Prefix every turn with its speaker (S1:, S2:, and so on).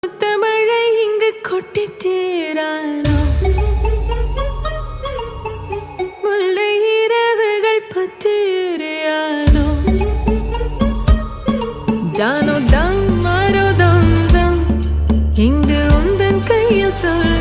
S1: தமிழை இங்கு கொட்டி தீரானோ முல்லை இரவுகள் பத்திரியானோ ஜானோ தம் மாரோ தம் தம் இங்கு உந்தன் கையில் சொல்